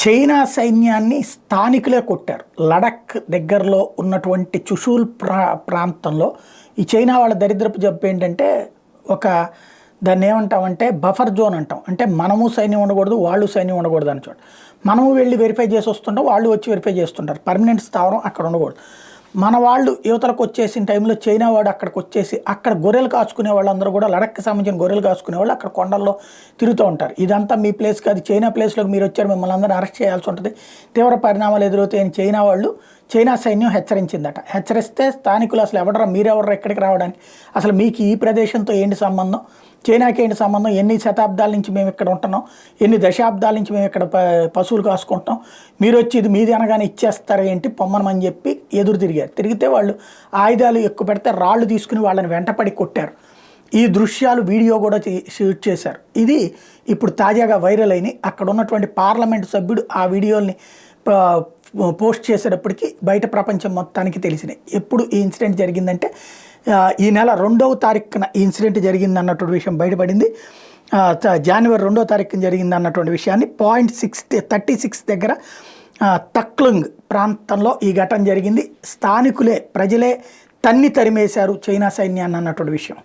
China సైన్యాన్ని స్థానికులే కొట్టారు. లడఖ్ దగ్గరలో ఉన్నటువంటి చుషూల్ ప్రాంతంలో ఈ చైనా వాళ్ళ దరిద్రపు జబ్బు ఏంటంటే దాన్ని ఏమంటామంటే బఫర్ జోన్ అంటాం. అంటే మనము సైన్యం ఉండకూడదు, వాళ్ళు సైన్యం ఉండకూడదు అని చోట మనము వెళ్ళి వెరిఫై చేసి వస్తుంటాం, వాళ్ళు వచ్చి వెరిఫై చేస్తుంటారు. పర్మనెంట్ స్థావరం అక్కడ ఉండకూడదు. మన వాళ్ళు యువతలకు వచ్చేసిన టైంలో చైనా వాడు అక్కడికి వచ్చేసి అక్కడ గొర్రెలు కాచుకునే వాళ్ళందరూ కూడా లడఖ్కి సంబంధించిన గొర్రెలు కాచుకునే వాళ్ళు అక్కడ కొండల్లో తిరుగుతూ ఉంటారు. ఇదంతా మీ ప్లేస్ కాదు, చైనా ప్లేస్లోకి మీరు వచ్చారు, మిమ్మల్ని అందరూ అరెస్ట్ చేయాల్సి ఉంటుంది, తీవ్ర పరిణామాలు ఎదురవుతాయని చైనా సైన్యం హెచ్చరించిందట. హెచ్చరిస్తే స్థానికులు అసలు ఎవడరా మీరెవరు ఎక్కడికి రావడానికి, అసలు మీకు ఈ ప్రదేశంతో ఏంటి సంబంధం, చైనాకి ఏంటి సంబంధం, ఎన్ని శతాబ్దాల నుంచి మేము ఇక్కడ ఉంటున్నాం, ఎన్ని దశాబ్దాల నుంచి మేము ఇక్కడ పశువులు కాసుకుంటాం, మీరు వచ్చి ఇది మీది అనగానే ఇచ్చేస్తారు ఏంటి పొమ్మనమని చెప్పి ఎదురు తిరిగితే వాళ్ళు ఆయుధాలు ఎక్కువ పెడితే రాళ్ళు తీసుకుని వాళ్ళని వెంటపడి కొట్టారు. ఈ దృశ్యాలు వీడియో కూడా షూట్ చేశారు. ఇది ఇప్పుడు తాజాగా వైరల్ అయినాయి. అక్కడ ఉన్నటువంటి పార్లమెంటు సభ్యుడు ఆ వీడియోల్ని పోస్ట్ చేసేటప్పటికి బయట ప్రపంచం మొత్తానికి తెలిసినాయి. ఎప్పుడు ఈ ఇన్సిడెంట్ జరిగిందంటే ఈ నెల 2వ తారీఖున ఈ ఇన్సిడెంట్ జరిగింది అన్నటువంటి విషయం బయటపడింది. జనవరి 2వ తారీఖున జరిగింది అన్నటువంటి విషయాన్ని 36 దగ్గర తక్లుంగ్ ప్రాంతంలో ఈ ఘటన జరిగింది. స్థానికులే ప్రజలే తరిమేశారు చైనా సైన్యాన్ని అన్నటువంటి విషయం.